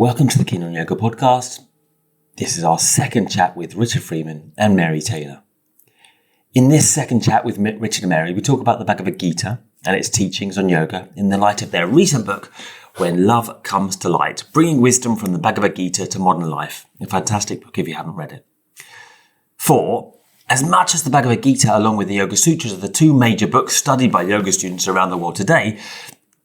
Welcome to the Keen on Yoga podcast. This is our second chat with Richard Freeman and Mary Taylor. In this second chat with Richard and Mary, we talk about the Bhagavad Gita and its teachings on yoga in the light of their recent book, When Love Comes to Light, bringing wisdom from the Bhagavad Gita to modern life. A fantastic book if you haven't read it. 4. As much as the Bhagavad Gita along with the Yoga Sutras are the two major books studied by yoga students around the world today,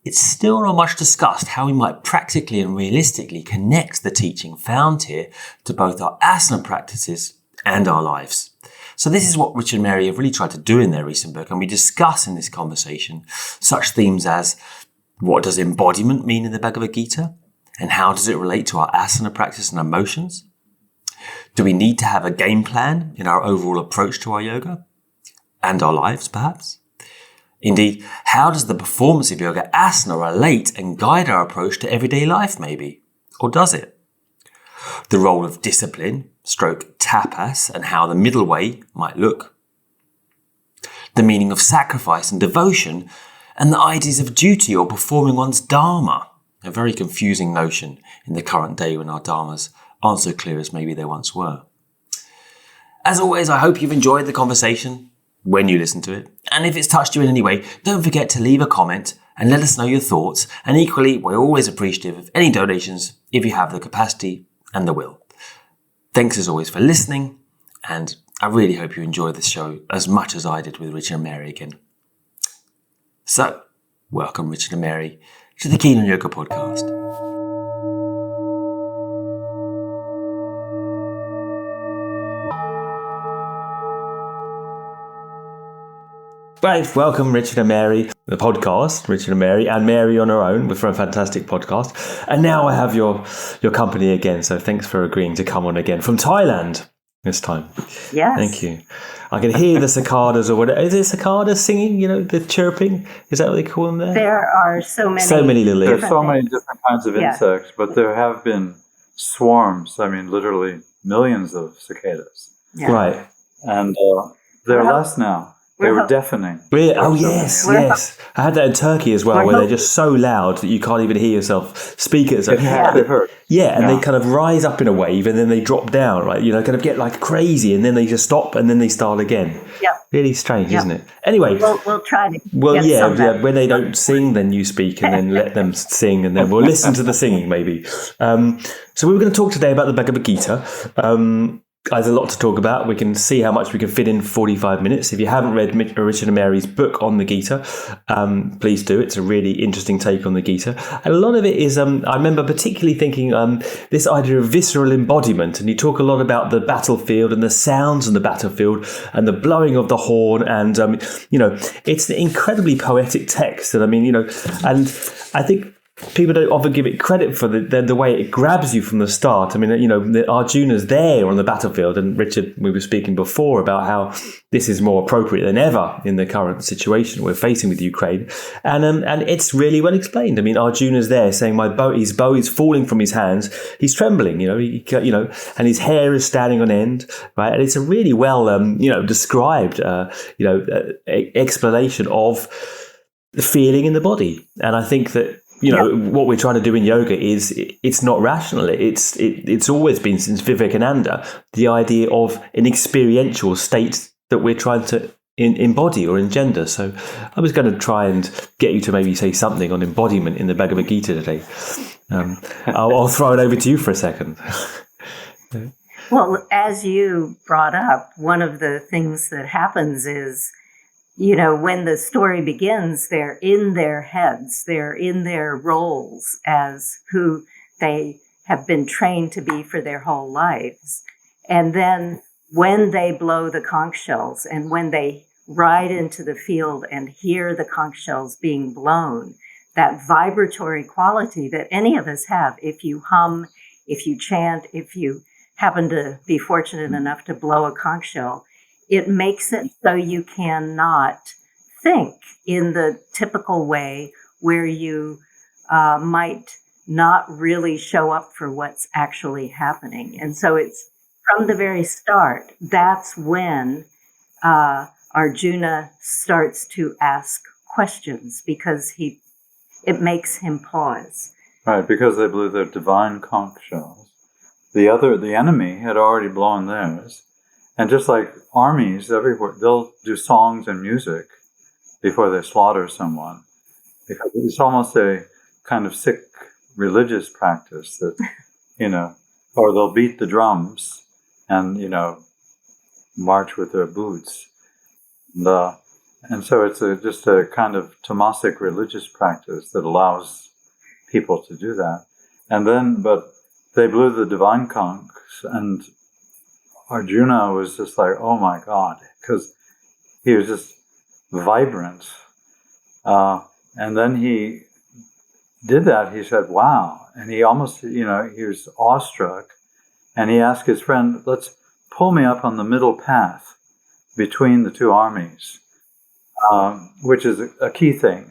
it's still not much discussed how we might practically and realistically connect the teaching found here to both our asana practices and our lives. So this is what Richard and Mary have really tried to do in their recent book, and we discuss in this conversation such themes as what does embodiment mean in the Bhagavad Gita, and how does it relate to our asana practice and emotions? Do we need to have a game plan in our overall approach to our yoga and our lives, perhaps? Indeed, how does the performance of yoga asana relate and guide our approach to everyday life, maybe? Or does it? The role of discipline, stroke tapas, and how the middle way might look. The meaning of sacrifice and devotion, and the ideas of duty or performing one's dharma. A very confusing notion in the current day when our dharmas aren't so clear as maybe they once were. As always, I hope you've enjoyed the conversation when you listen to it. And if it's touched you in any way, don't forget to leave a comment and let us know your thoughts. And equally, we're always appreciative of any donations if you have the capacity and the will. Thanks as always for listening. And I really hope you enjoy this show as much as I did with Richard and Mary again. So, welcome Richard and Mary to the Keen on Yoga podcast. Right, welcome Richard and Mary, the podcast, Richard and Mary on her own for a fantastic podcast. And now I have your company again, so thanks for agreeing to come on again from Thailand this time. Yes. Thank you. I can hear the cicadas or whatever. Is it cicadas singing, the chirping? Is that what they call them there? There are so many. So many little There's so many different kinds of insects, but there have been swarms, literally millions of cicadas. Yeah. Right. And they're less now. They were deafening. Oh, yes. I had that in Turkey as well, where they're just so loud that you can't even hear yourself speak at It hurt. Yeah, and they kind of rise up in a wave and then they drop down, right? Kind of get like crazy and then they just stop and then they start again. Yeah. Really strange, isn't it? Anyway. We'll try to when they don't sing, then you speak and then let them sing and then we'll listen to the singing maybe. So we were going to talk today about the Bhagavad Gita. There's a lot to talk about. We can see how much we can fit in 45 minutes. If you haven't read Richard and Mary's book on the Gita, please do. It's a really interesting take on the Gita. And a lot of it is, I remember particularly thinking this idea of visceral embodiment. And you talk a lot about the battlefield and the sounds on the battlefield and the blowing of the horn. And, it's an incredibly poetic text. And and I think people don't often give it credit for the way it grabs you from the start. Arjuna's there on the battlefield, and Richard, we were speaking before about how this is more appropriate than ever in the current situation we're facing with Ukraine, and it's really well explained. Arjuna's there saying, his bow is falling from his hands. He's trembling, and his hair is standing on end, right? And it's a really well, described, explanation of the feeling in the body, and I think that. What we're trying to do in yoga is it's not rational. It's always been since Vivekananda, the idea of an experiential state that we're trying to embody or engender. So I was going to try and get you to maybe say something on embodiment in the Bhagavad Gita today. I'll throw it over to you for a second. Well, as you brought up, one of the things that happens is, when the story begins, they're in their heads, they're in their roles as who they have been trained to be for their whole lives. And then when they blow the conch shells and when they ride into the field and hear the conch shells being blown, that vibratory quality that any of us have, if you hum, if you chant, if you happen to be fortunate enough to blow a conch shell, it makes it so you cannot think in the typical way where you might not really show up for what's actually happening. And so it's from the very start, that's when Arjuna starts to ask questions because it makes him pause. Right, because they blew their divine conch shells. The enemy had already blown theirs. And just like armies everywhere, they'll do songs and music before they slaughter someone. Because it's almost a kind of sick religious practice that, or they'll beat the drums and, march with their boots. And so it's just a kind of Tamasic religious practice that allows people to do that. But they blew the divine conch, and Arjuna was just like, oh my God, because he was just vibrant. And then he did that. He said, wow. And he almost, he was awestruck. And he asked his friend, let's pull me up on the middle path between the two armies, which is a key thing,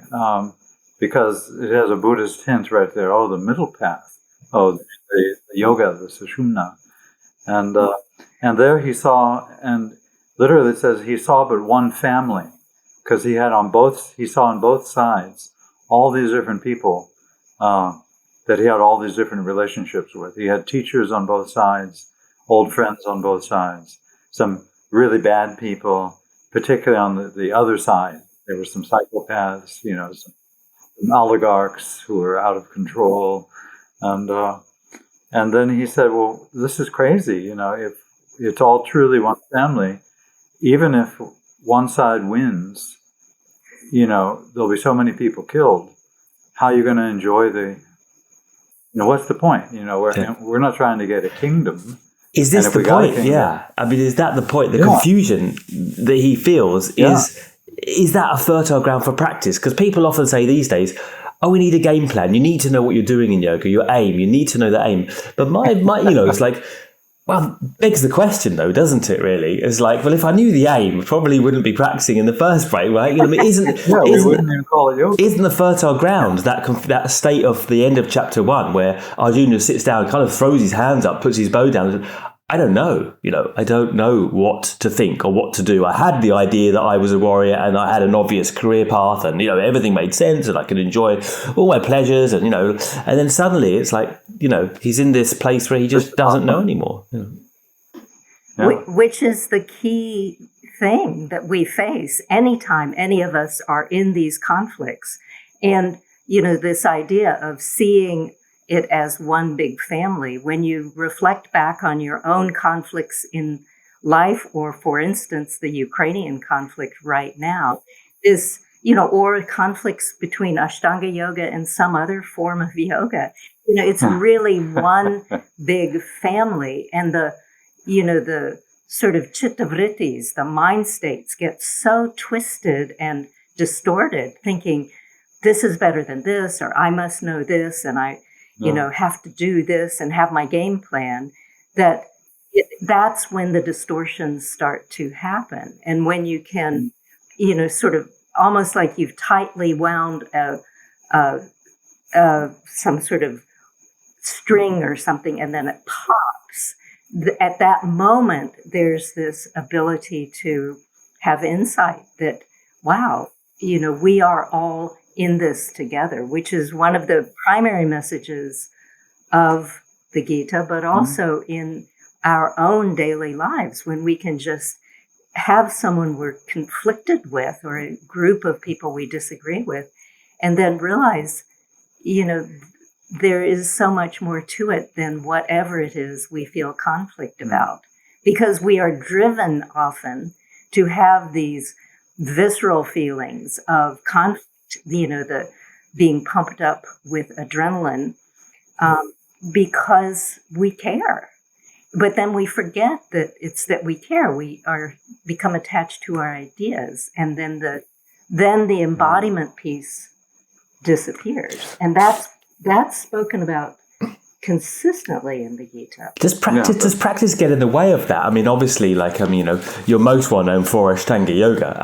because it has a Buddhist hint right there. Oh, the middle path. Oh, the yoga, the sushumna. And there he saw, and literally it says he saw but one family, because he saw on both sides all these different people that he had all these different relationships with. He had teachers on both sides, old friends on both sides, some really bad people, particularly on the other side. There were some psychopaths, some oligarchs who were out of control. And then he said, well, this is crazy. If it's all truly one family, even if one side wins, there'll be so many people killed. How are you going to enjoy what's the point? We're not trying to get a kingdom. Is this the point? Yeah. I mean, is that the point? The confusion that he feels is that a fertile ground for practice? Because people often say these days, oh, we need a game plan. You need to know what you're doing in yoga, your aim. You need to know the aim. But my it's like, well, begs the question, though, doesn't it, really? It's like, well, if I knew the aim, I probably wouldn't be practicing in the first place, right? We wouldn't even call it yoga. Isn't the fertile ground that state of the end of chapter 1 where Arjuna sits down, kind of throws his hands up, puts his bow down, and I don't know, I don't know what to think or what to do. I had the idea that I was a warrior and I had an obvious career path and, everything made sense and I could enjoy all my pleasures and then suddenly it's like, he's in this place where he just doesn't know anymore. Which is the key thing that we face anytime any of us are in these conflicts. And, this idea of seeing it as one big family, when you reflect back on your own conflicts in life, or for instance, the Ukrainian conflict right now, is, or conflicts between Ashtanga yoga and some other form of yoga. It's really one big family, and the sort of chittavrittis, the mind states, get so twisted and distorted, thinking this is better than this, or I must know this, and I have to do this and have my game plan, that's when the distortions start to happen. And when you can, sort of almost like you've tightly wound some sort of string or something, and then it pops. At that moment, there's this ability to have insight that, wow, we are all in this together, which is one of the primary messages of the Gita, but also in our own daily lives, when we can just have someone we're conflicted with or a group of people we disagree with, and then realize, there is so much more to it than whatever it is we feel conflict about, because we are driven often to have these visceral feelings of conflict, the being pumped up with adrenaline, because we care. But then we forget that it's that we care. We become attached to our ideas, and then the embodiment piece disappears, and that's spoken about consistently in the Gita. Does practice get in the way of that? I mean, obviously, you're most well known for Ashtanga yoga,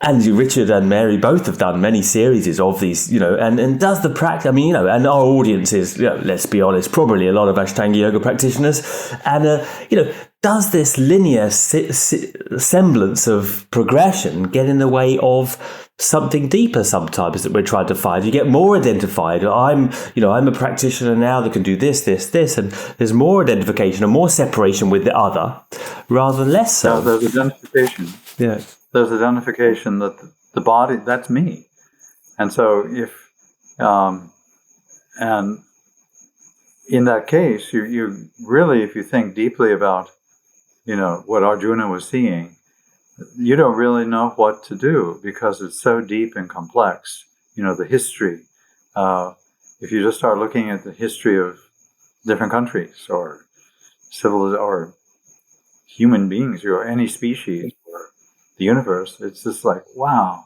and Richard and Mary both have done many series of these, and does the practice, and our audience is, let's be honest, probably a lot of Ashtanga yoga practitioners, and, does this linear semblance of progression get in the way of something deeper sometimes that we're trying to find. You get more identified. I'm a practitioner now that can do this, and there's more identification and more separation with the other, rather than less so. Yeah, there's identification. Yeah. There's identification that the body, that's me. And so and in that case, you really, if you think deeply about, what Arjuna was seeing, you don't really know what to do because it's so deep and complex. The history. If you just start looking at the history of different countries or or human beings or any species or the universe, it's just like, wow,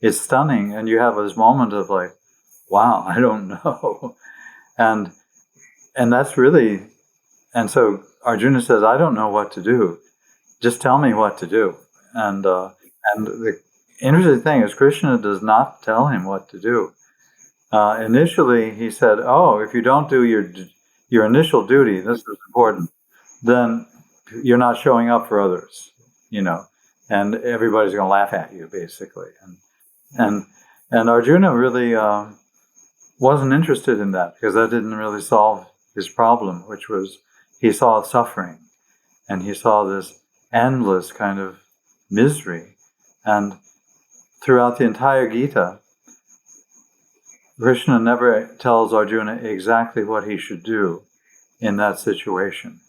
it's stunning. And you have this moment of like, wow, I don't know. And that's really, and so Arjuna says, I don't know what to do. Just tell me what to do. And the interesting thing is Krishna does not tell him what to do. Initially, he said, if you don't do your initial duty, this is important, then you're not showing up for others, and everybody's going to laugh at you, basically. And Arjuna really wasn't interested in that because that didn't really solve his problem, which was he saw suffering and he saw this endless kind of misery. And throughout the entire Gita, Krishna never tells Arjuna exactly what he should do in that situation.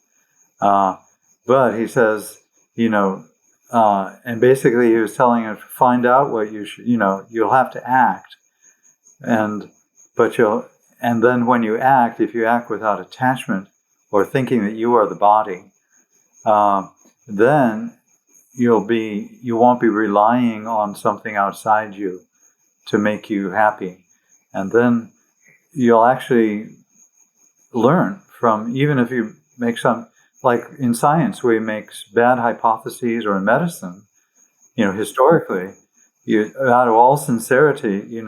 But he says, and basically he was telling him, find out what you should, you'll have to act. And then when you act, if you act without attachment or thinking that you are the body, then you won't be relying on something outside you to make you happy. And then you'll actually learn from, even if you make some, like in science, where you make bad hypotheses, or in medicine, historically, out of all sincerity,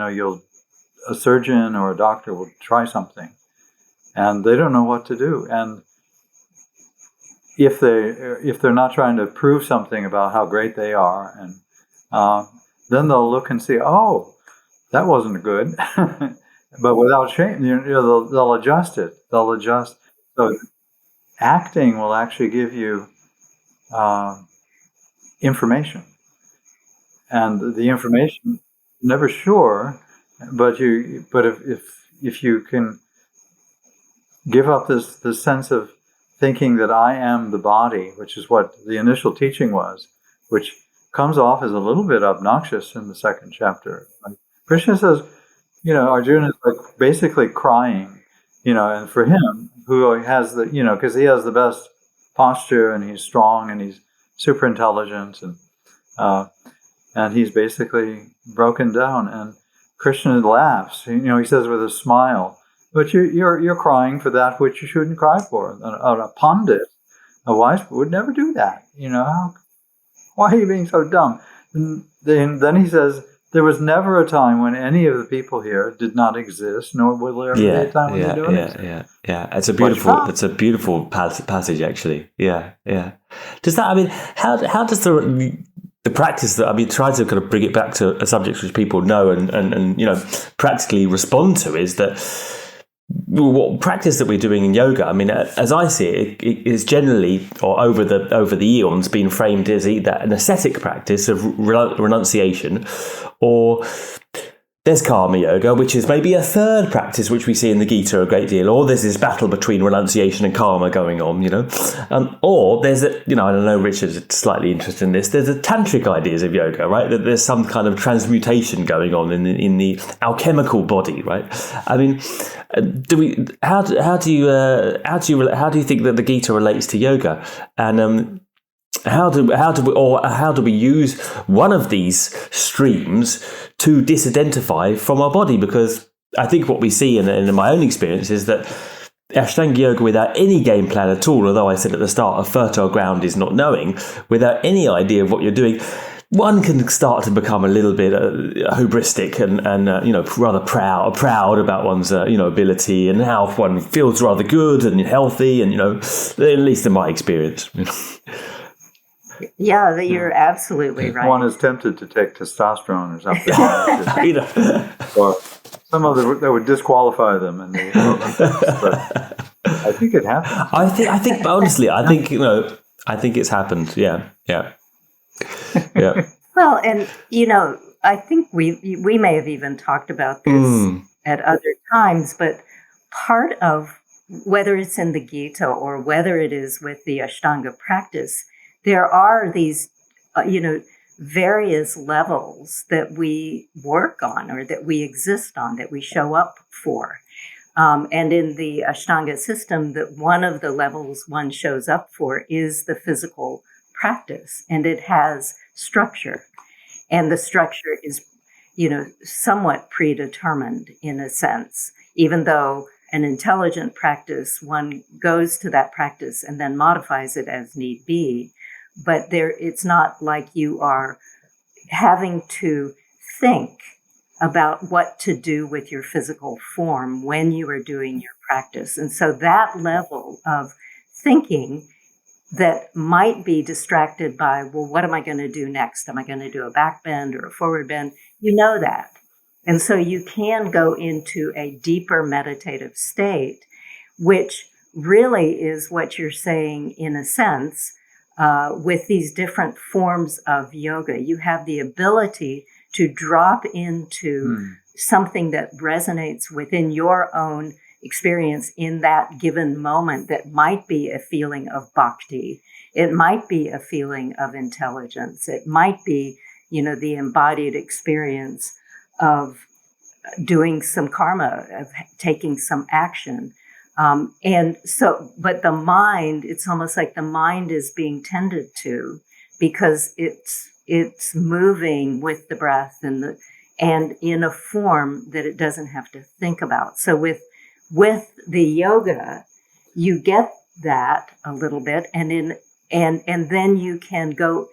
a surgeon or a doctor will try something, and they don't know what to do. And if they're not trying to prove something about how great they are, and then they'll look and see, that wasn't good, but without shame, they'll adjust it. They'll adjust. So acting will actually give you information, and the information, never sure, but if you can give up this sense of thinking that I am the body, which is what the initial teaching was, which comes off as a little bit obnoxious in the second chapter. Like Krishna says, Arjuna is like basically crying, and for him, who has the, because he has the best posture and he's strong and he's super intelligent, and he's basically broken down. And Krishna laughs, he says with a smile, but you're crying for that which you shouldn't cry for. A pandit, a wise, would never do that. Why are you being so dumb? And then he says, there was never a time when any of the people here did not exist, nor will there ever be a time when they don't exist. Yeah. It's a beautiful passage, actually. Yeah. Does that? How does the practice that try to kind of bring it back to a subject which people know and practically respond to is that what practice that we're doing in yoga, as I see it, it is generally, or over the eons, been framed as either an ascetic practice of renunciation, or there's karma yoga, which is maybe a third practice which we see in the Gita a great deal, or there's this battle between renunciation and karma going on, or there's I don't know, Richard's slightly interested in this, there's a tantric ideas of yoga, right? That there's some kind of transmutation going on in the alchemical body, right? How do you think that the Gita relates to yoga, and how do we use one of these streams to disidentify from our body? Because I think what we see in my own experience is that Ashtanga yoga, without any game plan at all, although I said at the start, a fertile ground is not knowing, without any idea of what you're doing, one can start to become a little bit hubristic and rather proud about one's ability, and how one feels rather good and healthy, and at least in my experience. Yeah, you're absolutely right. One is tempted to take testosterone or something, or some other that would disqualify them in the Olympics. But I think it happened. I think honestly, I think it's happened. Yeah. Well, and I think we may have even talked about this at other times, but part of whether it's in the Gita or whether it is with the Ashtanga practice, there are these, various levels that we work on or that we exist on, that we show up for. And in the Ashtanga system, that one of the levels one shows up for is the physical practice, and it has structure. And the structure is, somewhat predetermined in a sense, even though an intelligent practice, one goes to that practice and then modifies it as need be. But it's not like you are having to think about what to do with your physical form when you are doing your practice. And so that level of thinking that might be distracted by, well, what am I going to do next? Am I going to do a back bend or a forward bend? You know that. And so you can go into a deeper meditative state, which really is what you're saying in a sense with these different forms of yoga. You have the ability to drop into something that resonates within your own experience in that given moment that might be a feeling of bhakti. It might be a feeling of intelligence. It might be, the embodied experience of doing some karma, of taking some action. And so, but the mind, it's almost like the mind is being tended to because it's moving with the breath and in a form that it doesn't have to think about. So with the yoga, you get that a little bit, and then you can go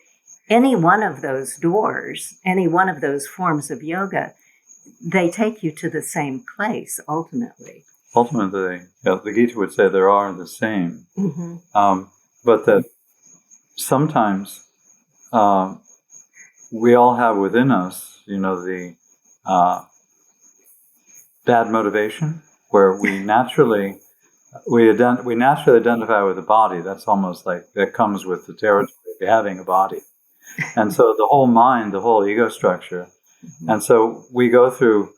any one of those doors, any one of those forms of yoga, they take you to the same place ultimately. Ultimately, the Gita would say there are the same, but that sometimes we all have within us, the bad motivation, where we naturally identify with the body. That's almost like that comes with the territory of having a body, and so the whole mind, the whole ego structure, and so we go through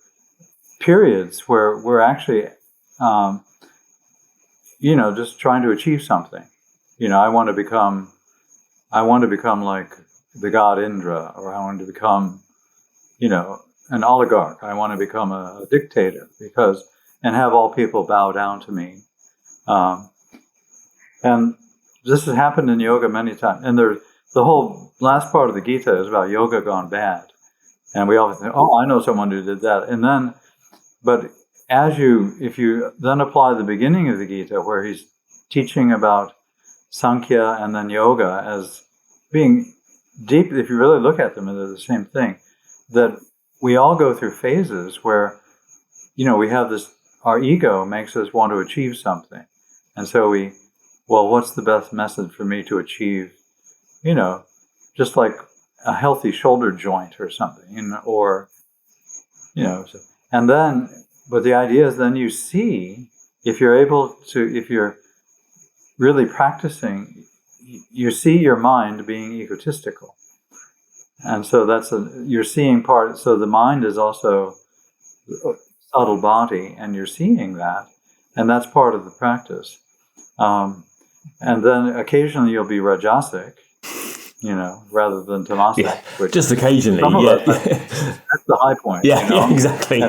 periods where we're actually, just trying to achieve something. I want to become like the god Indra, or I want to become, an oligarch. I want to become a dictator and have all people bow down to me. And this has happened in yoga many times. And the whole last part of the Gita is about yoga gone bad. And we often think, I know someone who did that. And then, but if you then apply the beginning of the Gita, where he's teaching about Sankhya and then yoga as being deep, if you really look at them, they're the same thing, that we all go through phases where, we have this, our ego makes us want to achieve something. And so what's the best method for me to achieve, just like a healthy shoulder joint or something, and then, but the idea is then you see, if you're really practicing, you see your mind being egotistical. And so you're seeing part, so the mind is also a subtle body, and you're seeing that, and that's part of the practice. And then occasionally you'll be rajasic, rather than tamasic. Yeah, just occasionally, yeah. That's the high point. Yeah, exactly.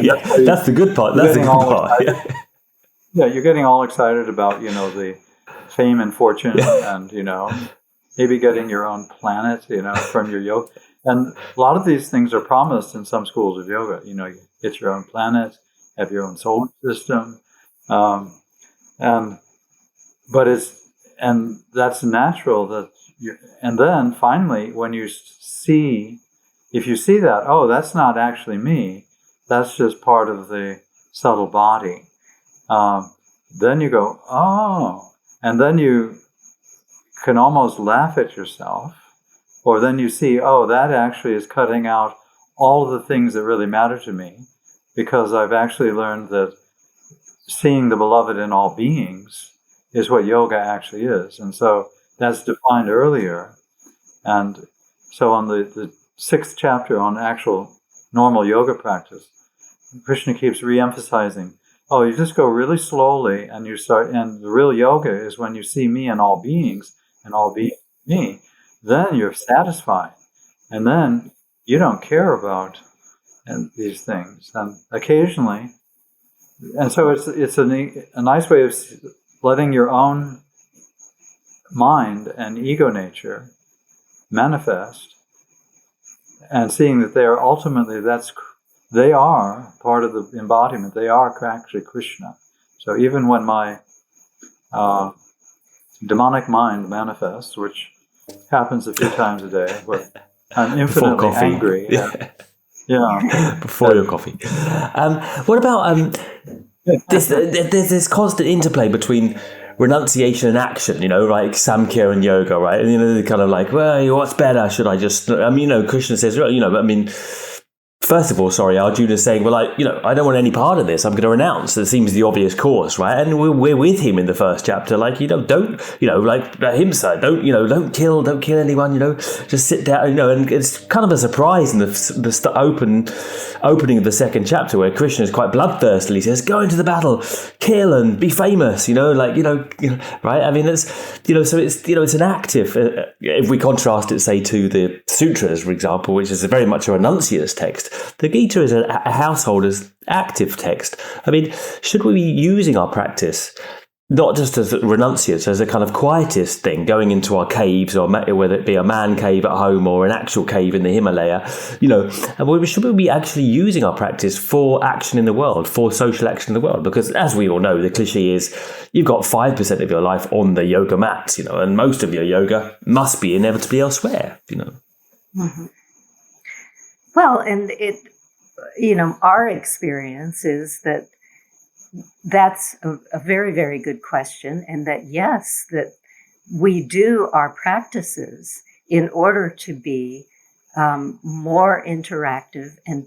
That's the good part. That's the good part. Yeah, you're getting all excited about, the fame and fortune and, maybe getting your own planet, from your yoga. And a lot of these things are promised in some schools of yoga. You get your own planet, have your own solar system. And that's natural and then finally, when if you see that, that's not actually me, that's just part of the subtle body, then you go, and then you can almost laugh at yourself or then you see, oh, that actually is cutting out all of the things that really matter to me, because I've actually learned that seeing the beloved in all beings is what yoga actually is. And so that's defined earlier. And so on the 6th chapter on actual normal yoga practice, Krishna keeps re-emphasizing, oh, you just go really slowly and you start, and the real yoga is when you see me in all beings and all beings me, then you're satisfied. And then you don't care about these things. And occasionally, and so it's a nice way of letting your own mind and ego nature manifest and seeing that they are ultimately, they are part of the embodiment. They are actually Krishna. So even when my demonic mind manifests, which happens a few times a day, where I'm infinitely angry. Yeah. Before your coffee. What about there's this constant interplay between renunciation and action, like Samkhya and yoga, right? And they're kind of like, well, what's better? Should I just? Krishna says, first of all, Arjuna's saying, well, I don't want any part of this. I'm going to renounce. That seems the obvious course, right? And we're with him in the first chapter. Don't, like ahimsa, don't kill anyone, just sit down, and it's kind of a surprise in the opening of the second chapter where Krishna is quite bloodthirstily says, go into the battle, kill and be famous, right? I mean, it's, so it's an active, if we contrast it, say, to the sutras, for example, which is very much a renunciate's text. The Gita is a householder's active text. I mean, should we be using our practice not just as renunciates, as a kind of quietist thing, going into our caves, or whether it be a man cave at home or an actual cave in the Himalaya, and should we be actually using our practice for action in the world, for social action in the world? Because as we all know, the cliche is you've got 5% of your life on the yoga mats, and most of your yoga must be inevitably elsewhere, Mm-hmm. Well, and it, our experience is that that's a very, very good question. And that, yes, that we do our practices in order to be more interactive and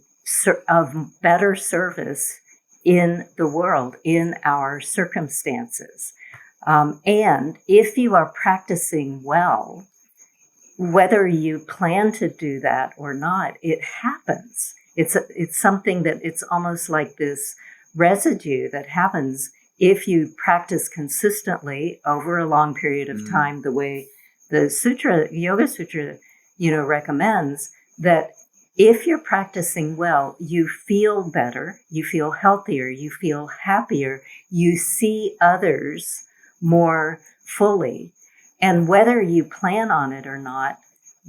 of better service in the world, in our circumstances. And if you are practicing well, whether you plan to do that or not, it happens. It's something that it's almost like this residue that happens if you practice consistently over a long period of time, the way the Yoga Sutra, recommends, that if you're practicing well, you feel better, you feel healthier, you feel happier, you see others more fully. And whether you plan on it or not,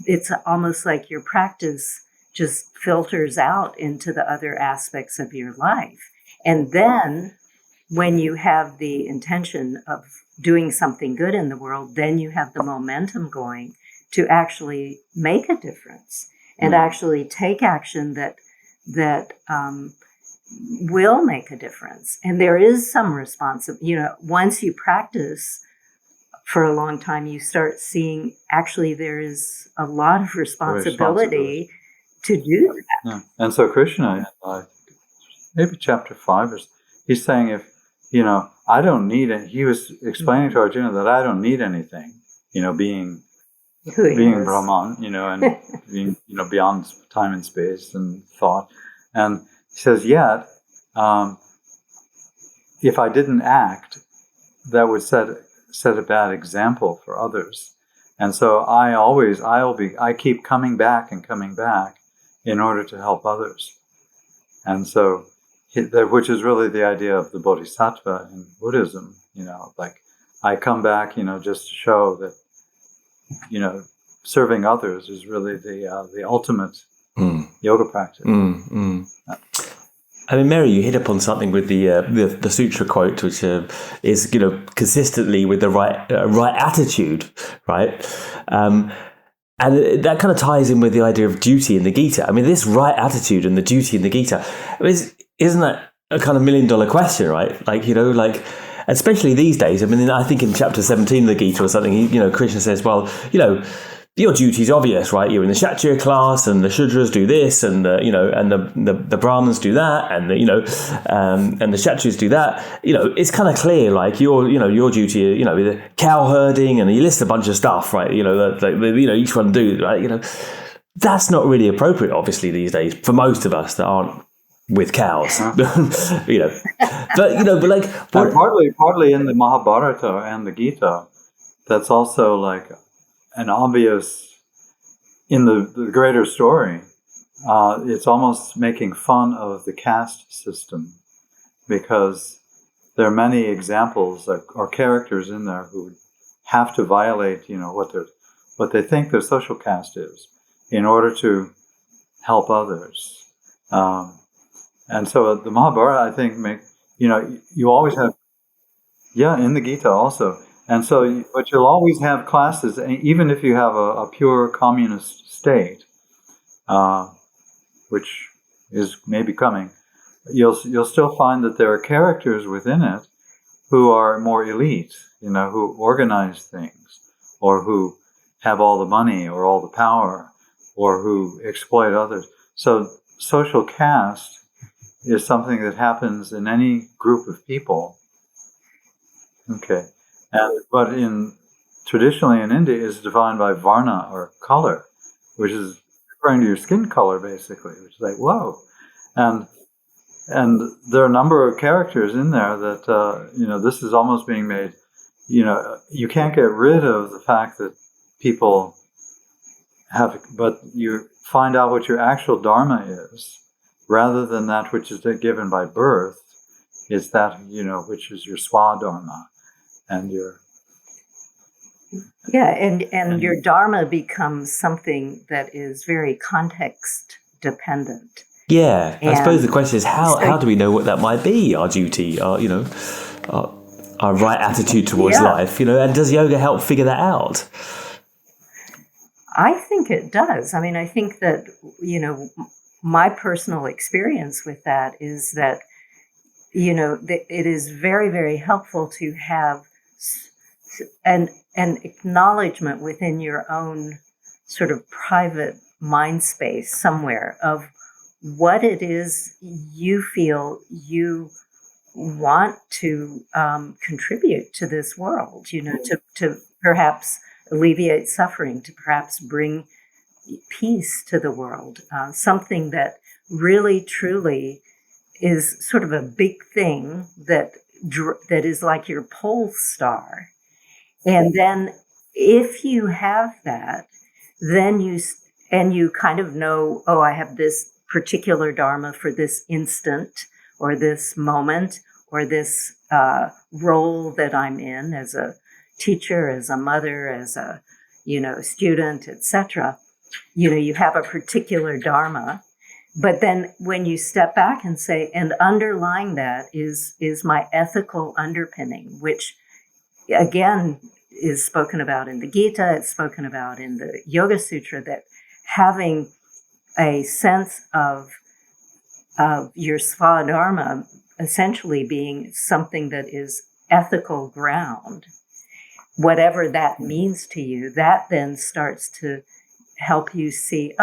it's almost like your practice just filters out into the other aspects of your life. And then when you have the intention of doing something good in the world, then you have the momentum going to actually make a difference and actually take action that will make a difference. And there is some responsibility. Once you practice for a long time, you start seeing actually there is a lot of responsibility to do that. Yeah. And so Krishna, maybe chapter 5, he's saying, if, I don't need it. He was explaining to Arjuna that I don't need anything, being Brahman, and being, beyond time and space and thought. And he says, yet, if I didn't act, that would set a bad example for others. And so I keep coming back in order to help others. And so, which is really the idea of the bodhisattva in Buddhism, like I come back, just to show that, serving others is really the ultimate yoga practice. I mean, Mary, you hit upon something with the sutra quote, which is consistently with the right attitude, right? And that kind of ties in with the idea of duty in the Gita. I mean, this right attitude and the duty in the Gita, isn't that a kind of $1 million question, right? Like especially these days. I mean, I think in chapter 17 of the Gita or something, Krishna says, well, your duty's obvious, right? You're in the Kshatriya class, and the Shudras do this, and the Brahmins do that, and and the Kshatriyas do that. It's kind of clear, like your duty, the cow herding, and you list a bunch of stuff, right? Each one do, right? That's not really appropriate, obviously, these days for most of us that aren't with cows, but partly in the Mahabharata and the Gita, that's also like an obvious, in the greater story, it's almost making fun of the caste system, because there are many examples or characters in there who have to violate, what they think their social caste is in order to help others. And so the Mahabharata, I think, you always have, in the Gita also. And so, but you'll always have classes, even if you have a pure communist state, which is maybe coming, you'll still find that there are characters within it who are more elite, who organize things, or who have all the money or all the power, or who exploit others. So social caste is something that happens in any group of people. Okay. But traditionally in India is defined by varna, or color, which is referring to your skin color, basically, which is like, whoa. And there are a number of characters in there that, this is almost being made, you can't get rid of the fact that people but you find out what your actual dharma is, rather than that which is given by birth, is that, which is your swadharma. And your dharma becomes something that is very context dependent. Yeah, I suppose the question is how do we know what that might be? Our duty, our right attitude towards life, and does yoga help figure that out? I think it does. I mean, I think that my personal experience with that is that it is very, very helpful to have an acknowledgement within your own sort of private mind space somewhere of what it is you feel you want to contribute to this world, to perhaps alleviate suffering, to perhaps bring peace to the world, something that really, truly is sort of a big thing that is like your pole star. And then if you have that, then you kind of know, I have this particular dharma for this instant, or this moment, or this role that I'm in as a teacher, as a mother, as a student, etc. You have a particular dharma. But then when you step back and say, and underlying that is my ethical underpinning, which again is spoken about in the Gita, it's spoken about in the Yoga Sutra, that having a sense of your swadharma essentially being something that is ethical ground, whatever that means to you, that then starts to help you see,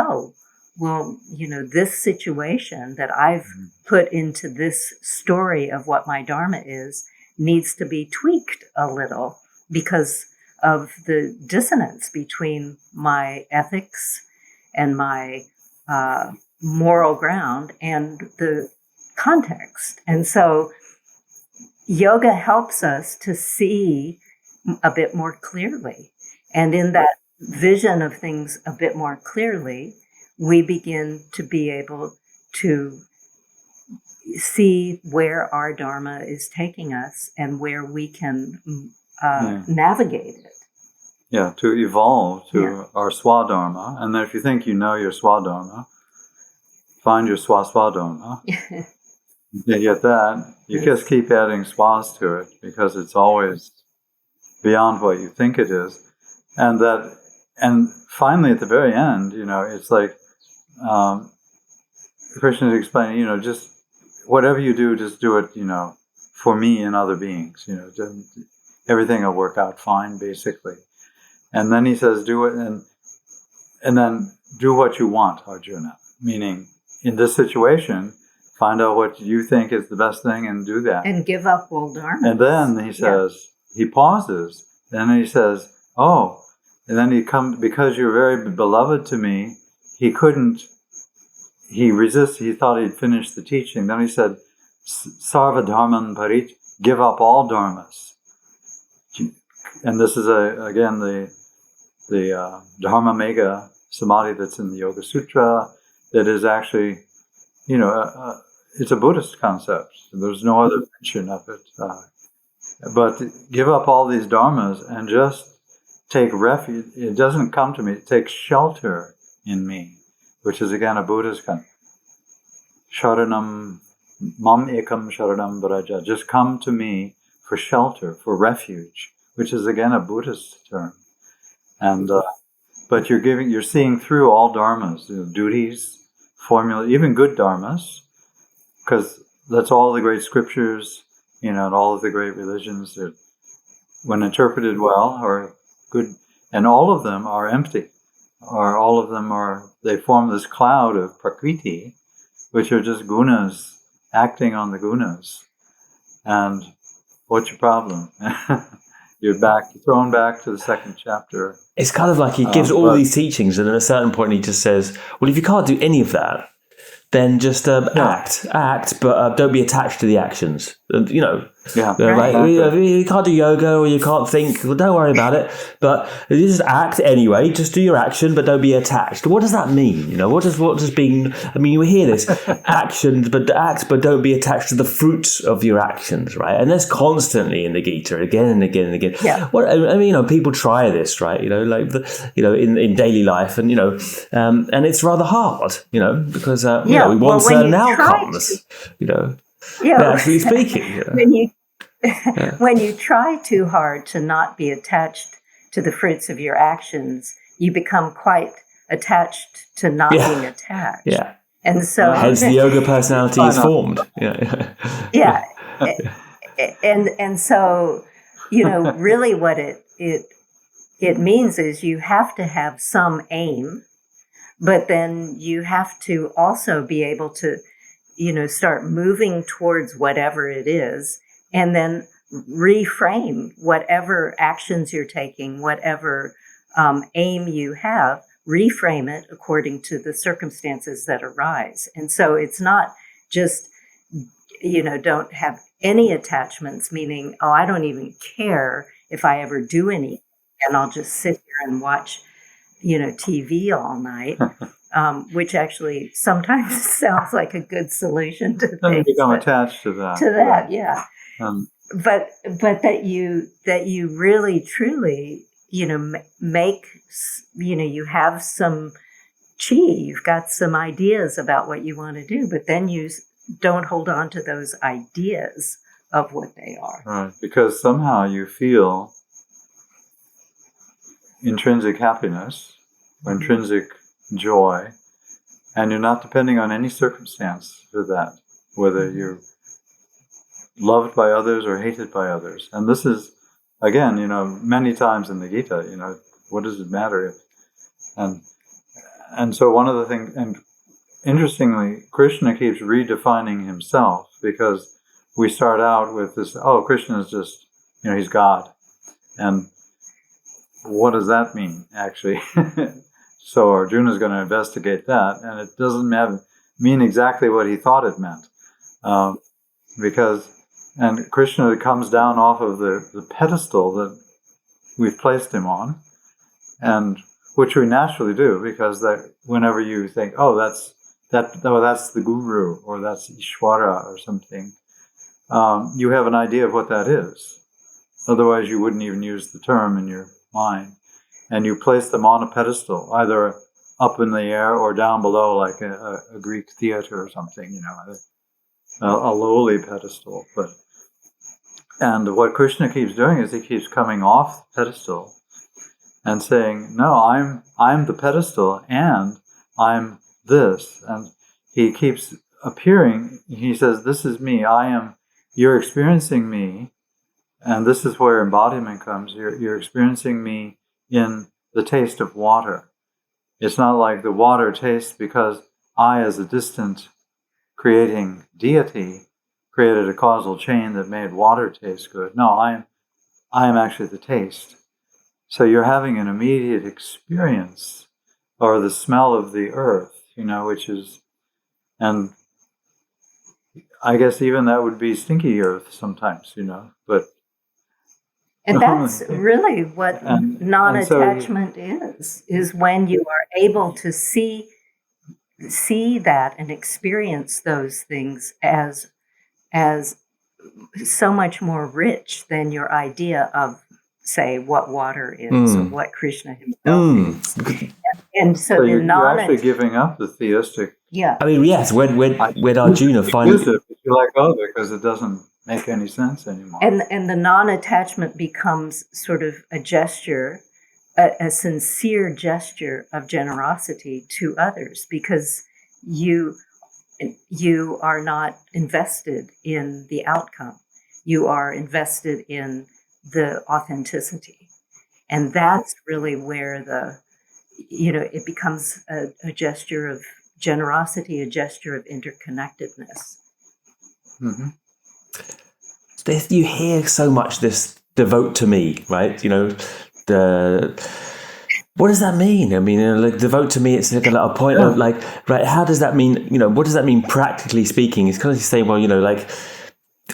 this situation that I've put into this story of what my dharma is needs to be tweaked a little because of the dissonance between my ethics and my moral ground and the context. And so yoga helps us to see a bit more clearly. And in that vision of things a bit more clearly, we begin to be able to see where our dharma is taking us and where we can navigate it. Yeah, to evolve to our swadharma. And then if you think you know your swadharma, find your swadharma. You get that. You just keep adding swas to it because it's always beyond what you think it is. And finally at the very end, it's like Krishna is explaining, just whatever you do, just do it, for me and other beings. Everything will work out fine, basically. And then he says, do it, and then do what you want, Arjuna. Meaning, in this situation, find out what you think is the best thing and do that. And give up all dharma. And then he says, he pauses, and then he says, oh, and then because you're very beloved to me, he resisted, he thought he'd finished the teaching. Then he said, Sarva Dharman Parit, give up all dharmas. And this is, again, the Dharma Mega Samadhi that's in the Yoga Sutra, that is actually, it's a Buddhist concept. There's no other mention of it. But give up all these dharmas and just take refuge. It doesn't come to me. Take shelter in me, which is again a Buddhist concept. Sharanam, mam ekam sharanam vraja. Just come to me for shelter, for refuge, which is again a Buddhist term. And but you're seeing through all dharmas, duties, formula, even good dharmas, because that's all the great scriptures, and all of the great religions that, when interpreted well, are good, and all of them are empty, or all of them they form this cloud of prakriti, which are just gunas acting on the gunas. And what's your problem? You're thrown back to the second chapter. It's kind of like he gives all these teachings, and at a certain point he just says, well, if you can't do any of that, then just act, but don't be attached to the actions. You can't do yoga or you can't think. Well, don't worry about it. But you just act anyway. Just do your action, but don't be attached. What does that mean? What does being? I mean, you hear this: actions, but act, but don't be attached to the fruits of your actions, right? And that's constantly in the Gita, again and again and again. Yeah. People try this, right? In daily life, and and it's rather hard, because we want certain outcomes, naturally speaking. When you try too hard to not be attached to the fruits of your actions, you become quite attached to not being attached. Yeah. And so hence the yoga personality is formed. Yeah. And so, really what it means is you have to have some aim, but then you have to also be able to, start moving towards whatever it is, and then reframe whatever actions you're taking, whatever aim you have, reframe it according to the circumstances that arise. And so it's not just, don't have any attachments, meaning, I don't even care if I ever do anything, and I'll just sit here and watch, TV all night. Which actually sometimes sounds like a good solution to things. And become attached to that. Yeah. But that you really truly, make, you have some chi, you've got some ideas about what you want to do, but then you don't hold on to those ideas of what they are. Right, because somehow you feel intrinsic happiness or intrinsic joy, and you're not depending on any circumstance for that, whether you're loved by others or hated by others. And this is, again, many times in the Gita, what does it matter if, and so one of the things, and interestingly, Krishna keeps redefining himself, because we start out with this, Krishna is just, he's God. And what does that mean, actually? So Arjuna is going to investigate that, and it doesn't mean exactly what he thought it meant. And Krishna comes down off of the pedestal that we've placed him on, and which we naturally do, because that whenever you think, that's the guru, or that's Ishvara or something, you have an idea of what that is. Otherwise, you wouldn't even use the term in your mind. And you place them on a pedestal, either up in the air or down below, like a Greek theater or something, a lowly pedestal. And what Krishna keeps doing is he keeps coming off the pedestal and saying, no, I'm the pedestal, and I'm this. And he keeps appearing. He says, this is me. You're experiencing me. And this is where embodiment comes. You're experiencing me in the taste of water. It's not like the water tastes because I, as a distant creating deity, created a causal chain that made water taste good. No, I am actually the taste. So you're having an immediate experience, or the smell of the earth, which is, and I guess even that would be stinky earth sometimes, but. And that's really what non-attachment is when you are able to see that and experience those things as so much more rich than your idea of, say, what water is or what Krishna himself is. And so you're actually giving up the theistic. Yeah. I mean, yes, when Arjuna finally... You let go of it because it doesn't make any sense anymore. And the non-attachment becomes sort of a gesture, a sincere gesture of generosity to others, because you are not invested in the outcome. You are invested in the authenticity. And that's really where it becomes a gesture of generosity, a gesture of interconnectedness. Mm-hmm. You hear so much this devote to me, right? What does that mean? I mean, like devote to me, it's like a point of like, right, how does that mean? What does that mean practically speaking? It's kind of saying, well, like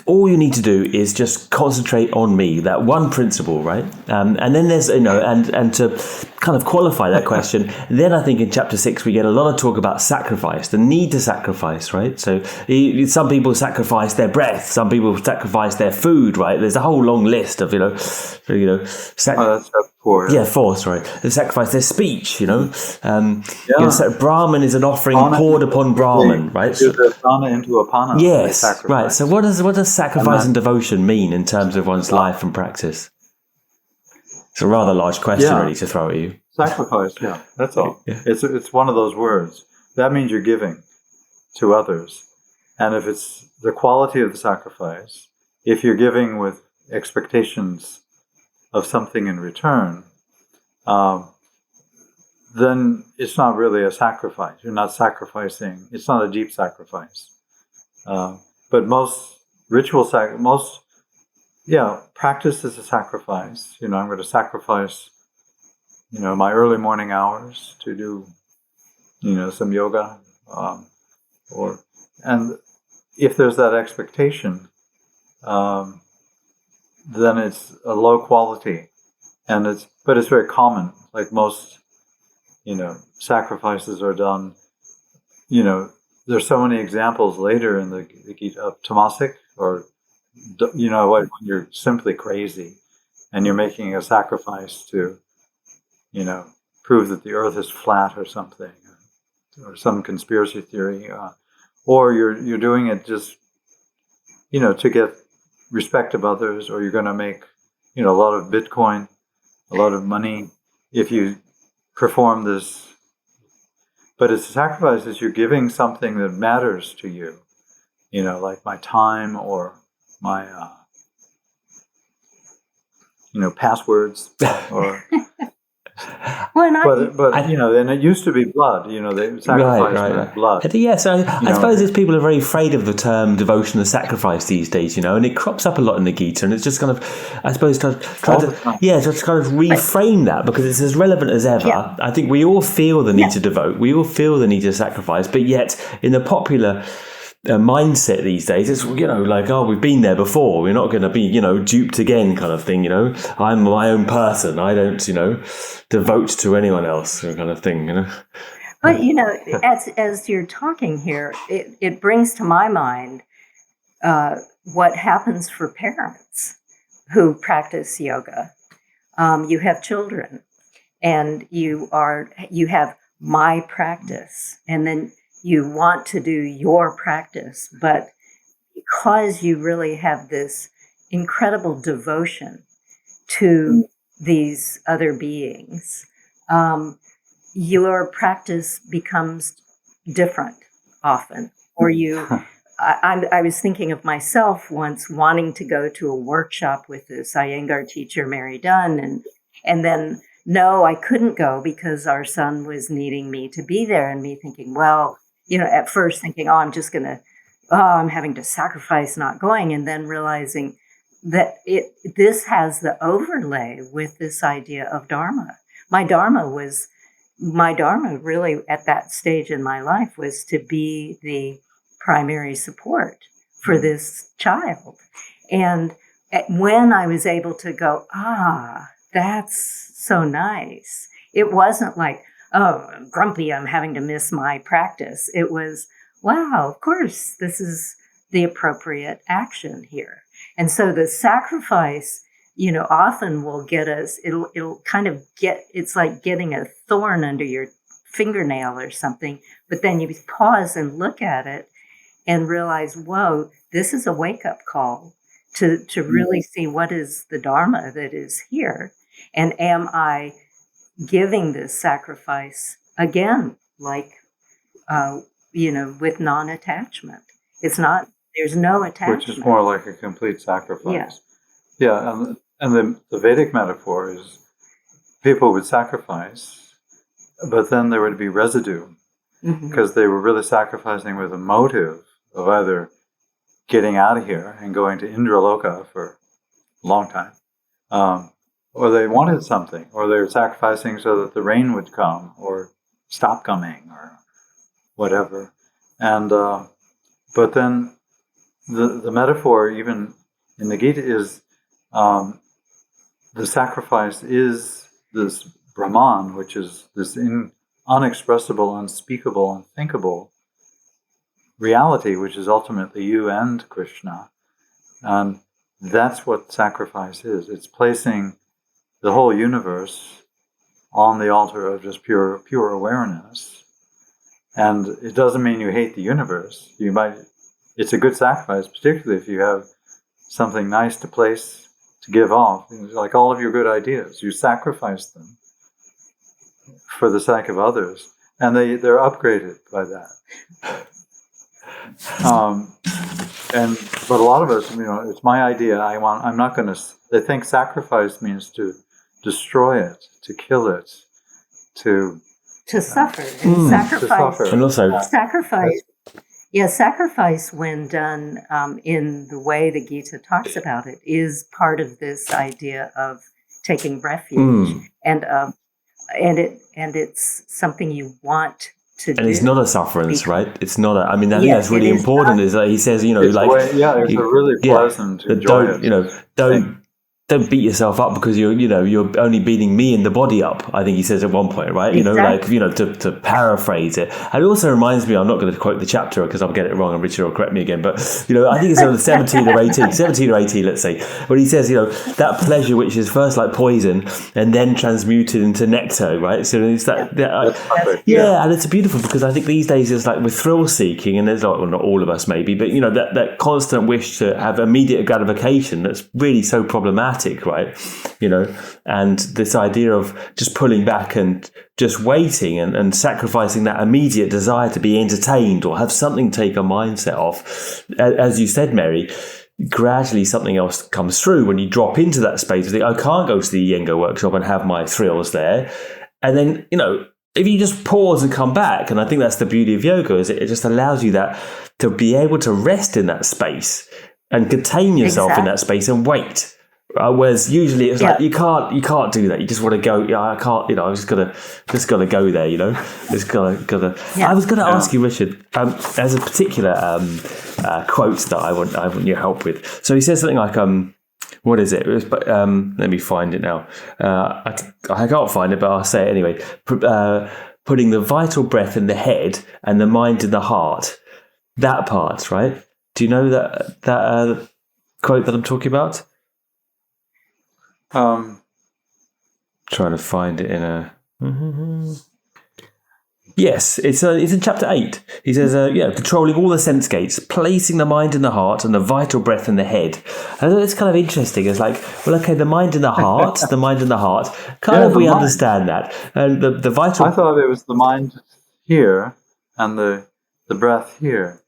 all you need to do is just concentrate on me, that one principle, right? And then there's, and to kind of qualify that question, then I think in chapter 6 we get a lot of talk about sacrifice, the need to sacrifice, right? So some people sacrifice their breath, some people sacrifice their food, right? There's a whole long list of, that's step 4. Yeah, 4, sorry. They sacrifice their speech, Brahman is an offering poured upon Brahman, right? So, prana into a pana. Yes, right. So what does sacrifice and devotion mean in terms of one's life and practice? It's a rather large question, really, to throw at you. Sacrifice, that's all. Yeah. It's one of those words. That means you're giving to others. And if it's the quality of the sacrifice, if you're giving with expectations of something in return, then it's not really a sacrifice. You're not sacrificing. It's not a deep sacrifice. But most practice is a sacrifice. I'm going to sacrifice, my early morning hours to do, some yoga, and if there's that expectation, then it's a low quality, but it's very common. Like most, sacrifices are done. There's so many examples later in the Gita of tamasic, or when you're simply crazy and you're making a sacrifice to, prove that the earth is flat or something, or some conspiracy theory, or you're doing it just, to get respect of others, or you're going to make, a lot of Bitcoin, a lot of money if you perform this. But it's a sacrifice is you're giving something that matters to you, like my time or my, passwords, or. And it used to be blood. They sacrificed with blood. Yeah, so I suppose it's people are very afraid of the term devotion and sacrifice these days, and it crops up a lot in the Gita, and it's just kind of, I suppose, just kind of reframe that, because it's as relevant as ever. Yeah. I think we all feel the need to devote, we all feel the need to sacrifice, but yet in the popular mindset these days, it's we've been there before, we're not going to be duped again, kind of thing. I'm my own person, I don't devote to anyone else, kind of thing. But as you're talking here, it brings to my mind what happens for parents who practice yoga. You have children, and you have my practice, and then you want to do your practice, but because you really have this incredible devotion to these other beings, your practice becomes different often. Or I was thinking of myself once wanting to go to a workshop with this Iyengar teacher, Mary Dunn, and then no, I couldn't go because our son was needing me to be there, and me thinking, well, at first thinking, oh, I'm having to sacrifice not going, and then realizing that this has the overlay with this idea of dharma. My dharma really at that stage in my life was to be the primary support for this child. And when I was able to go, that's so nice. It wasn't like, oh, I'm grumpy, I'm having to miss my practice. It was, wow, of course, this is the appropriate action here. And so the sacrifice, often will get us, it'll kind of it's like getting a thorn under your fingernail or something, but then you pause and look at it and realize, whoa, this is a wake-up call to really see what is the dharma that is here. And am I giving this sacrifice again, like, with non-attachment? There's no attachment. Which is more like a complete sacrifice. Yeah. And the Vedic metaphor is people would sacrifice, but then there would be residue, because they were really sacrificing with a motive of either getting out of here and going to Indraloka for a long time, or they wanted something, or they were sacrificing so that the rain would come or stop coming or whatever. And but then the metaphor, even in the Gita, is the sacrifice is this Brahman, which is this unexpressible, unspeakable, unthinkable reality, which is ultimately you and Krishna. And that's what sacrifice is. It's placing the whole universe on the altar of just pure awareness. And it doesn't mean you hate the universe. It's a good sacrifice, particularly if you have something nice to place, to give off. Like all of your good ideas, you sacrifice them for the sake of others, and they're upgraded by that. But a lot of us, it's my idea. I'm not going to. They think sacrifice means to destroy it, to kill it, to suffer. And sacrifice. To suffer. And also sacrifice. Yeah, sacrifice, when done in the way the Gita talks about it, is part of this idea of taking refuge, and it's something you want to do. And it's not a sufferance, right? It's not I think that's really important. Is that he says, it's a really pleasant, enjoyable don't beat yourself up because you're only beating me and the body up. I think he says at one point, right? Exactly. To paraphrase it. And it also reminds me, I'm not going to quote the chapter because I'll get it wrong and Richard will correct me again, but I think it's on 17 or 18, let's say, where he says, that pleasure which is first like poison and then transmuted into nectar, right? So it's and it's beautiful because I think these days it's like we're thrill seeking, and there's not all of us maybe, but that constant wish to have immediate gratification that's really so problematic. Right, and this idea of just pulling back and just waiting and sacrificing that immediate desire to be entertained or have something take a mindset off. As you said, Mary, gradually something else comes through when you drop into that space. I can't go to the Iyengar workshop and have my thrills there. And then, if you just pause and come back, and I think that's the beauty of yoga, is it just allows you that to be able to rest in that space and contain yourself in that space and wait. Whereas usually it's like you can't do that. You just want to go. I can't. I just gotta go there. Just gotta. Yeah. I was gonna ask you, Richard, as a particular quote that I want your help with. So he says something like, what is it? Let me find it now. I can't find it, but I'll say it anyway. Putting the vital breath in the head and the mind in the heart. That part, right? Do you know that quote that I'm talking about? Trying to find it in a. Yes, it's in chapter 8. He says, controlling all the sense gates, placing the mind in the heart and the vital breath in the head. And it's kind of interesting. It's like, well, okay, the mind in the heart, we understand that. And the vital. I thought it was the mind here and the breath here.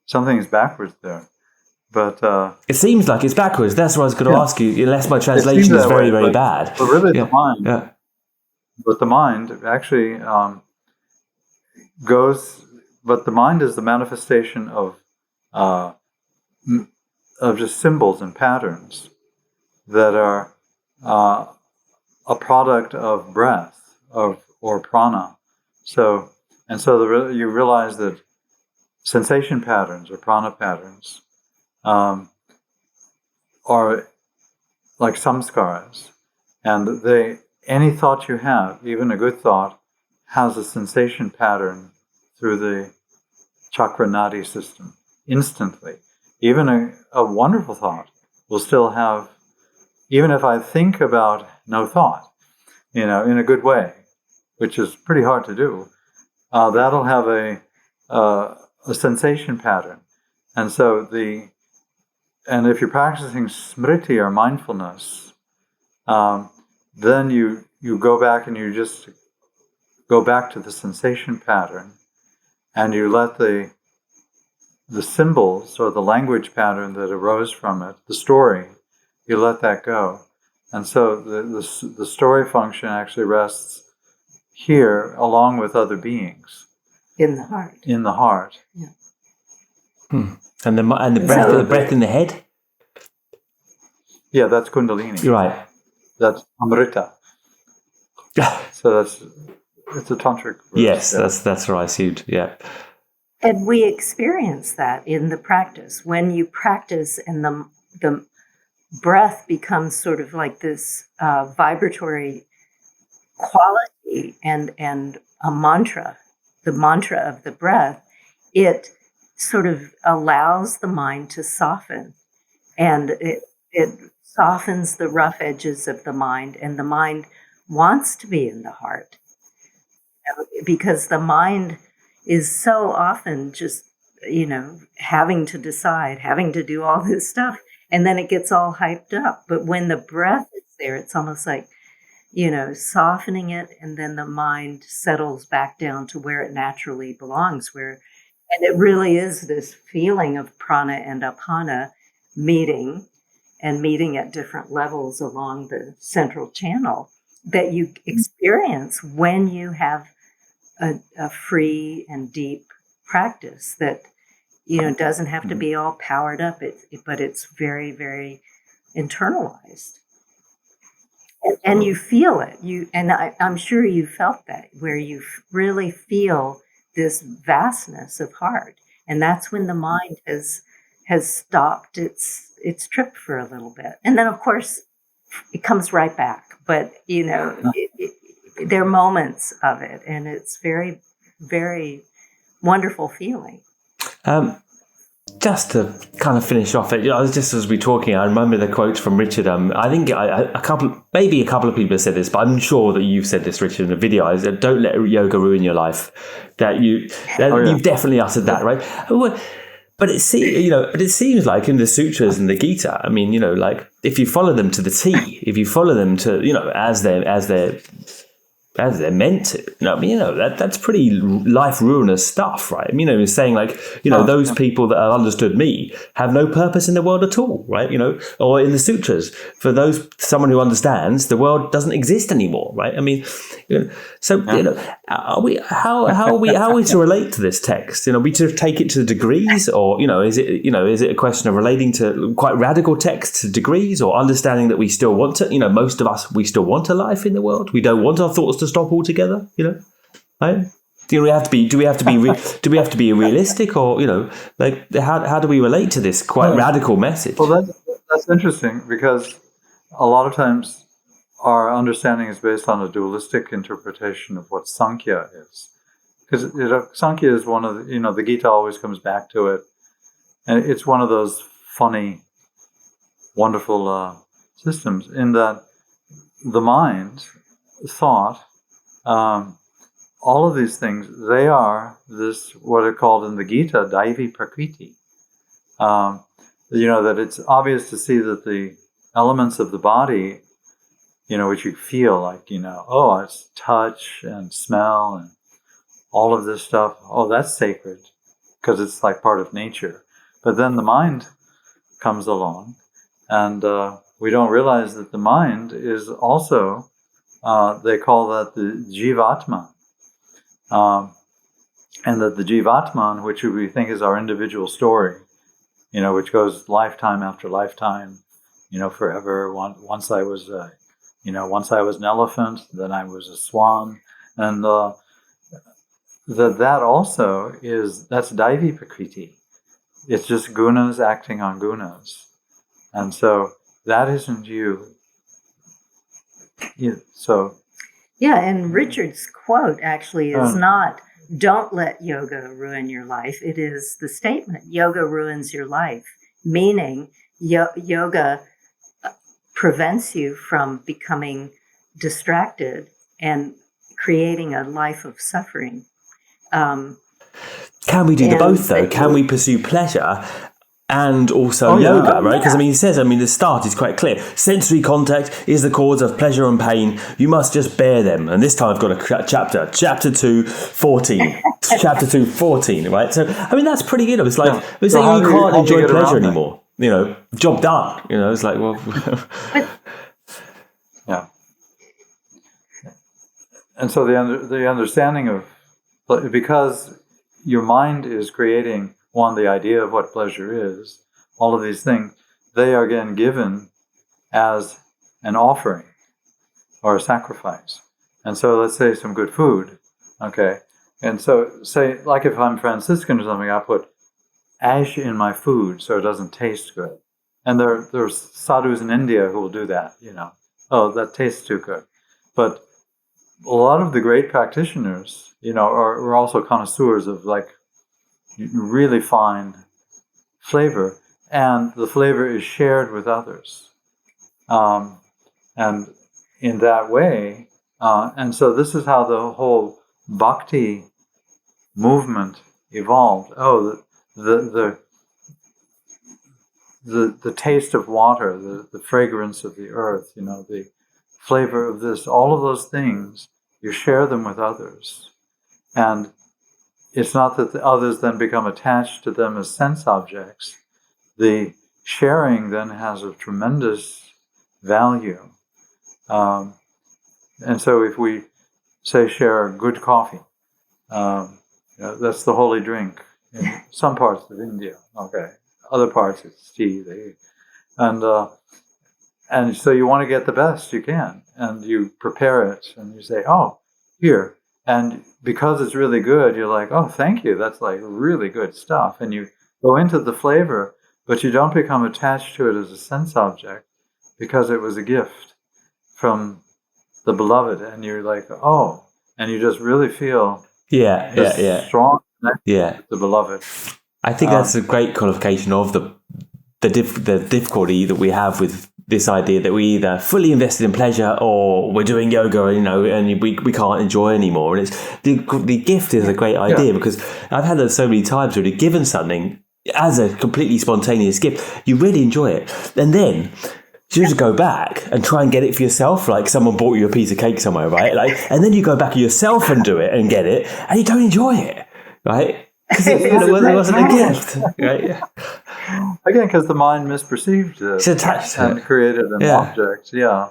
Something is backwards there. But it seems like it's backwards. That's what I was going to ask you, unless my translation is very, very bad. But really, the mind. Yeah. But the mind actually goes. But the mind is the manifestation of just symbols and patterns that are a product of breath or prana. So you realize that sensation patterns or prana patterns are like samskaras, and any thought you have, even a good thought, has a sensation pattern through the chakra nadi system instantly. Even a wonderful thought will still have, even if I think about no thought, in a good way, which is pretty hard to do, that'll have a sensation pattern. And if you're practicing smriti or mindfulness, then you go back and you just go back to the sensation pattern, and you let the symbols or the language pattern that arose from it, the story, you let that go. And so the story function actually rests here along with other beings. In the heart. In the heart. Yeah. And the breath in the head? Yeah, that's Kundalini. You're right. That's Amrita. So it's a tantric verse. Yes, yeah. That's what I assumed. Yeah. And we experience that in the practice. When you practice and the breath becomes sort of like this vibratory quality and a mantra, the mantra of the breath, it sort of allows the mind to soften, and it softens the rough edges of the mind, and the mind wants to be in the heart, because the mind is so often just, having to decide, having to do all this stuff, and then it gets all hyped up. But when the breath is there, it's almost like, softening it, and then the mind settles back down to where it naturally belongs, and it really is this feeling of prana and apana meeting at different levels along the central channel that you experience when you have a free and deep practice that, doesn't have to be all powered up, but it's very, very internalized. And you feel it. I'm sure you felt that, where you really feel this vastness of heart, and that's when the mind has stopped its trip for a little bit, and then of course it comes right back. But there are moments of it, and it's very, very wonderful feeling. Just to kind of finish off it, just as we're talking, I remember the quote from Richard. I think a couple of people have said this, but I'm sure that you've said this, Richard, in a video. I said, "Don't let yoga ruin your life." You've definitely uttered that, right? But it seems like in the sutras and the Gita, I mean, like if you follow them to the T, if you follow them to, as they're meant to, that's pretty life ruinous stuff, right? It's saying like, those people that have understood me have no purpose in the world at all, right? Or in the sutras, for someone who understands, the world doesn't exist anymore, right? I mean, how are we to relate to this text? We to take it to degrees, or is it a question of relating to quite radical texts to degrees, or understanding that we still want to, most of us, we still want a life in the world. We don't want our thoughts to stop altogether, right? Do we have to be realistic, or like how do we relate to this quite radical message? Well, that's interesting, because a lot of times our understanding is based on a dualistic interpretation of what Sankhya is, because Sankhya is one of the Gita always comes back to it, and it's one of those funny, wonderful systems in that the mind, thought, all of these things, they are this, what are called in the Gita, Daivi Prakriti. That it's obvious to see that the elements of the body, which you feel like, it's touch and smell and all of this stuff. Oh, that's sacred, because it's like part of nature. But then the mind comes along, and we don't realize that the mind is also they call that the Jivatma. And that the Jivatma, which we think is our individual story, which goes lifetime after lifetime, forever. Once I was, once I was an elephant, then I was a swan, and that also that's Daivi Prakriti. It's just gunas acting on gunas, and so that isn't you. So. Yeah, and Richard's quote actually is not, "Don't let yoga ruin your life." It is the statement, "Yoga ruins your life," meaning yoga prevents you from becoming distracted and creating a life of suffering. Can we do the both, though? Can we pursue pleasure and also yoga, right? Because he says, the start is quite clear. Sensory contact is the cause of pleasure and pain. You must just bear them. And this time I've got a chapter 2, 14. Chapter 2, 14, right? So, that's pretty good. It's like, it's like you can't enjoy pleasure anymore. Job done. It's like, well... Yeah. And so the understanding of... Because your mind is creating... the idea of what pleasure is, all of these things, they are again given as an offering or a sacrifice. And so let's say some good food, okay? And so say, like if I'm Franciscan or something, I put ash in my food so it doesn't taste good. And there's sadhus in India who will do that, Oh, that tastes too good. But a lot of the great practitioners, are also connoisseurs of like really fine flavor, and the flavor is shared with others. And in that way, and so this is how the whole bhakti movement evolved. Oh, the taste of water, the fragrance of the earth, the flavor of this, all of those things, you share them with others. And it's not that the others then become attached to them as sense objects. The sharing then has a tremendous value. And so if we, say, share good coffee, that's the holy drink in some parts of India. Okay. Other parts it's tea. And so you want to get the best you can. And you prepare it and you say, oh, here. And because it's really good, you're like, oh, thank you. That's like really good stuff. And you go into the flavor, but you don't become attached to it as a sense object because it was a gift from the beloved. And you're like, oh, and you just really feel strong connection with the beloved. I think that's a great qualification of the difficulty that we have with this idea that we either fully invested in pleasure or we're doing yoga, and we can't enjoy anymore. And it's the gift is a great idea because I've had that so many times where you're given something as a completely spontaneous gift, you really enjoy it, and then you just go back and try and get it for yourself. Like someone bought you a piece of cake somewhere, right? And then you go back yourself and do it and get it, and you don't enjoy it, right? Because it wasn't a gift, right? Again, because the mind misperceived it. It's attached to and created an object. Yeah,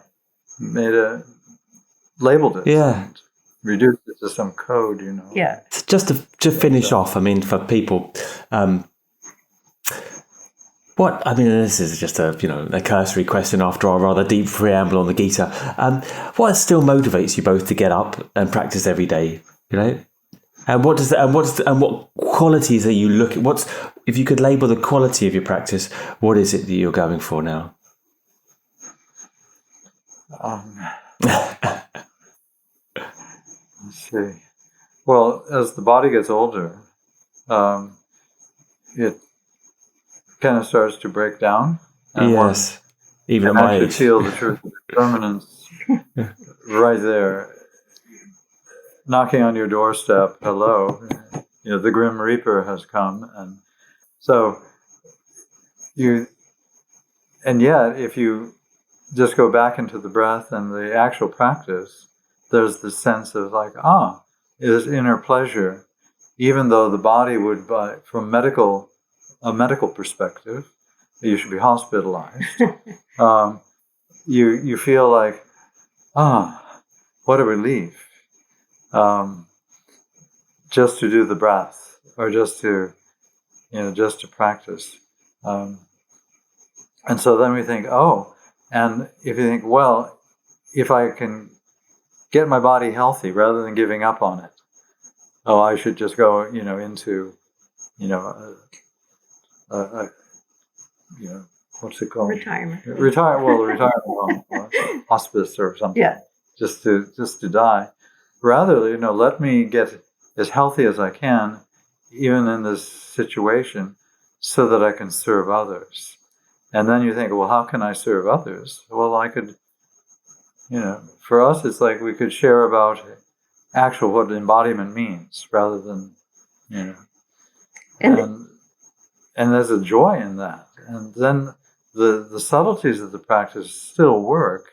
labeled it. Yeah, and reduced it to some code. Yeah. Just to finish off, for people, this is just a cursory question after our rather deep preamble on the Gita. What still motivates you both to get up and practice every day? And what qualities are you looking? If you could label the quality of your practice, what is it that you're going for now? Let's see. Well, as the body gets older, it kind of starts to break down. And yes, even at my age. Feel the truth of impermanence right there. Knocking on your doorstep, hello, the Grim Reaper has come. And so and yet if you just go back into the breath and the actual practice, there's the sense of like, there's inner pleasure, even though the body would, from a medical perspective, you should be hospitalized. You feel like, what a relief. Just to do the breath, or just to practice. And so then we think, and if you think, well, if I can get my body healthy rather than giving up on it, I should just go, into, what's it called? Retirement. Retirement home, or hospice or something. Yeah. Just to die. Rather, let me get as healthy as I can, even in this situation, so that I can serve others. And then you think, well, how can I serve others? Well, I could, for us, it's like we could share about what embodiment means, rather than, and there's a joy in that. And then the subtleties of the practice still work,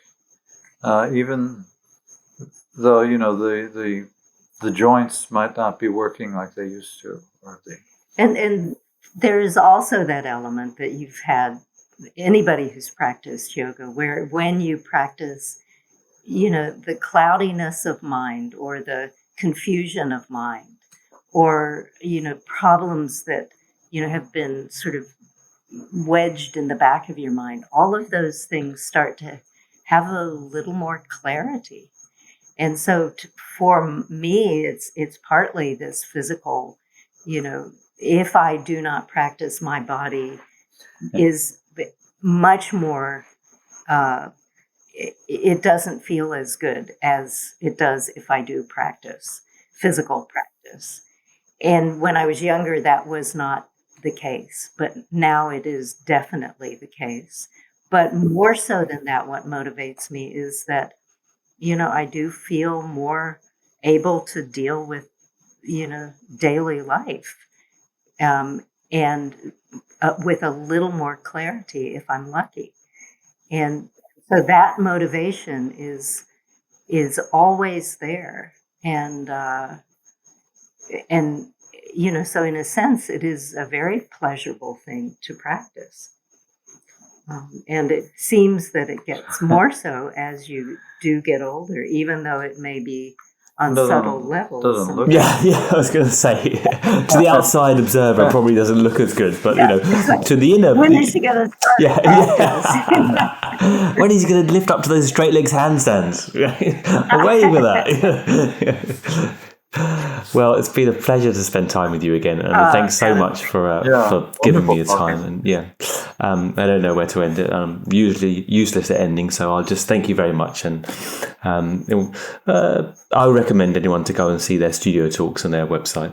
even though, the joints might not be working like they used to, And there is also that element that you've had, anybody who's practiced yoga, where when you practice, the cloudiness of mind, or the confusion of mind, or, problems that, have been sort of wedged in the back of your mind, all of those things start to have a little more clarity. And so for me, it's partly this physical, if I do not practice, my body is much more, it doesn't feel as good as it does if I do practice, physical practice. And when I was younger, that was not the case, but now it is definitely the case. But more so than that, what motivates me is that, I do feel more able to deal with, daily life, and with a little more clarity if I'm lucky. And so that motivation is always there. And so in a sense, it is a very pleasurable thing to practice. And it seems that it gets more so as you do get older, even though it may be on subtle levels. Doesn't look I was going to say, to the outside observer, it probably doesn't look as good, but to the inner. When is he going to start? When is he going to lift up to those straight legs handstands? Away with that. Well, it's been a pleasure to spend time with you again, and thanks so much for giving me the time. And I don't know where to end it. I'm usually useless at ending, so I'll just thank you very much. And I recommend anyone to go and see their studio talks on their website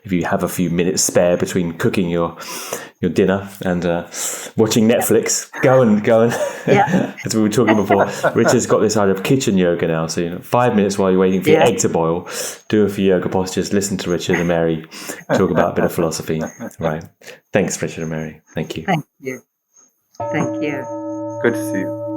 if you have a few minutes spare between cooking your dinner and watching Netflix. Go and as we were talking before, Richard's got this idea of kitchen yoga now. So 5 minutes while you're waiting for your egg to boil, do a few yoga postures, listen to Richard and Mary talk about a bit of philosophy. Right. Thanks, Richard and Mary. Thank you. Thank you. Thank you. Good to see you.